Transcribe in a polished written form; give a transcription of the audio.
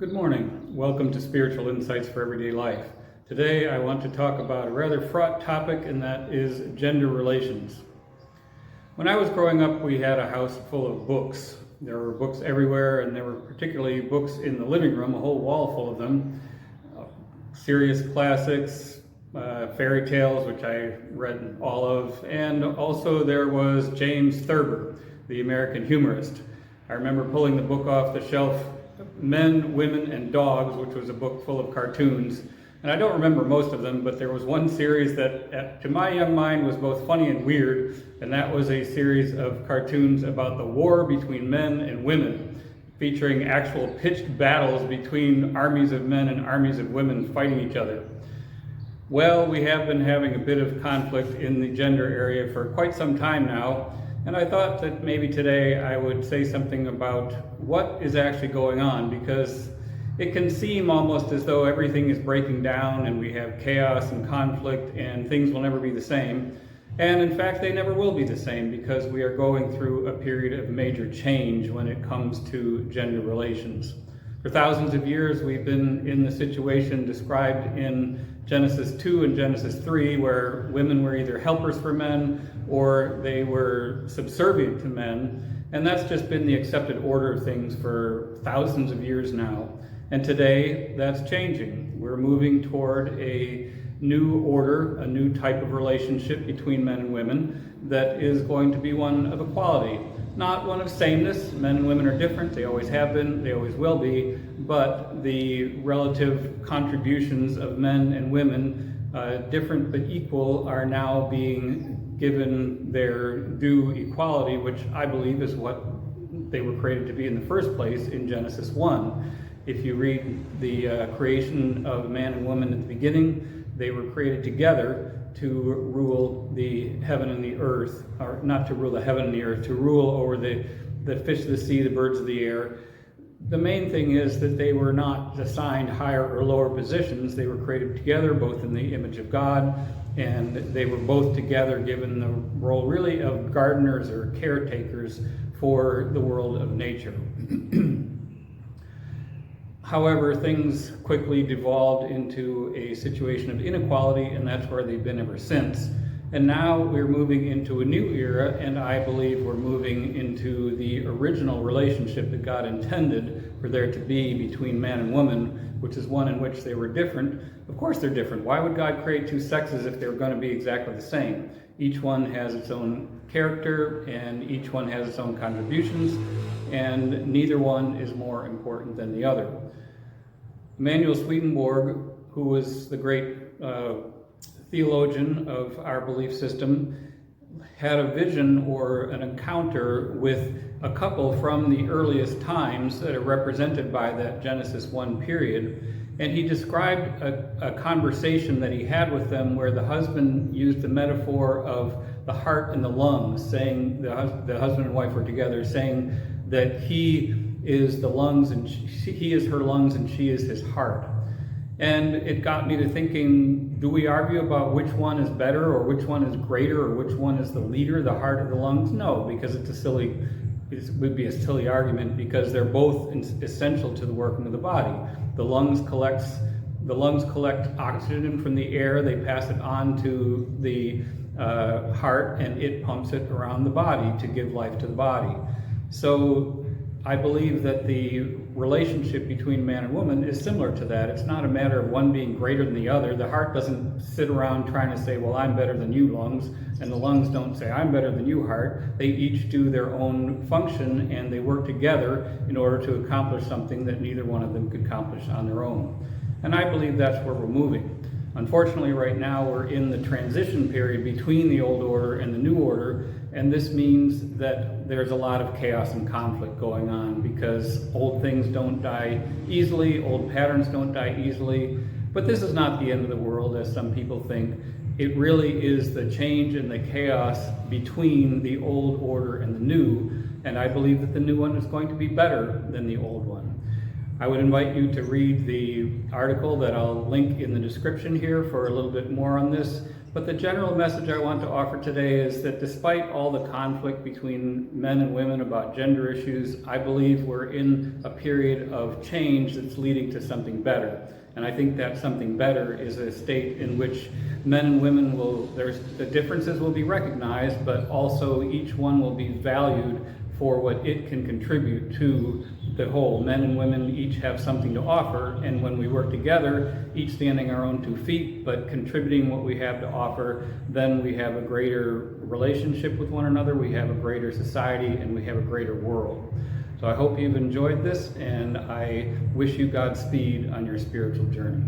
Good morning. Welcome to Spiritual Insights for Everyday Life. Today I want to talk about a rather fraught topic, and that is gender relations. When I was growing up, we had a house full of books. There were books everywhere, and there were particularly books in the living room, a whole wall full of them. Serious classics, fairy tales, which I read all of, and also there was James Thurber, the American humorist. I remember pulling the book off the shelf, Men, Women, and Dogs, which was a book full of cartoons. And I don't remember most of them, but there was one series that, to my young mind, was both funny and weird, and that was a series of cartoons about the war between men and women, featuring actual pitched battles between armies of men and armies of women fighting each other. Well, we have been having a bit of conflict in the gender area for quite some time now, and I thought that maybe today I would say something about what is actually going on, because it can seem almost as though everything is breaking down and we have chaos and conflict and things will never be the same. And in fact, they never will be the same, because we are going through a period of major change when it comes to gender relations. For thousands of years, we've been in the situation described in Genesis 2 and Genesis 3, where women were either helpers for men or they were subservient to men. And that's just been the accepted order of things for thousands of years now. And today, that's changing. We're moving toward a new order, a new type of relationship between men and women that is going to be one of equality. Not one of sameness. Men and women are different. They always have been. They always will be. But the relative contributions of men and women, different but equal, are now being given their due equality, which I believe is what they were created to be in the first place in Genesis 1. If you read the creation of man and woman at the beginning, they were created together to rule the heaven and the earth, or not to rule the heaven and the earth, to rule over the fish of the sea, the birds of the air. The main thing is that they were not assigned higher or lower positions. They were created together, both in the image of God, and they were both together given the role really of gardeners or caretakers for the world of nature. However, things quickly devolved into a situation of inequality, and that's where they've been ever since. And now we're moving into a new era, and I believe we're moving into the original relationship that God intended for there to be between man and woman, which is one in which they were different. Of course they're different. Why would God create two sexes if they were going to be exactly the same? Each one has its own character, and each one has its own contributions, and neither one is more important than the other. Emanuel Swedenborg, who was the great theologian of our belief system, had a vision or an encounter with a couple from the earliest times that are represented by that Genesis 1 period. And he described a conversation that he had with them where the husband used the metaphor of the heart and the lungs, saying the husband and wife were together, saying that he is the lungs and he is her lungs and she is his heart. And it got me to thinking, do we argue about which one is better or which one is greater or which one is the leader, the heart or the lungs? No, because it would be a silly argument, because they're both essential to the working of the body. The lungs collect oxygen from the air, they pass it on to the heart, and it pumps it around the body to give life to the body. So I believe that the relationship between man and woman is similar to that. It's not a matter of one being greater than the other. The heart doesn't sit around trying to say, well, I'm better than you, lungs, and the lungs don't say, I'm better than you, heart. They each do their own function, and they work together in order to accomplish something that neither one of them could accomplish on their own. And I believe that's where we're moving. Unfortunately, right now we're in the transition period between the old order and the new order, and this means that there's a lot of chaos and conflict going on, because old things don't die easily, old patterns don't die easily. But this is not the end of the world, as some people think. It really is the change and the chaos between the old order and the new, and I believe that the new one is going to be better than the old one. I would invite you to read the article that I'll link in the description here for a little bit more on this. But the general message I want to offer today is that despite all the conflict between men and women about gender issues, I believe we're in a period of change that's leading to something better. And I think that something better is a state in which men and women the differences will be recognized, but also each one will be valued for what it can contribute to the whole. Men and women each have something to offer, and when we work together, each standing our own 2 feet, but contributing what we have to offer, then we have a greater relationship with one another, we have a greater society, and we have a greater world. So I hope you've enjoyed this, and I wish you Godspeed on your spiritual journey.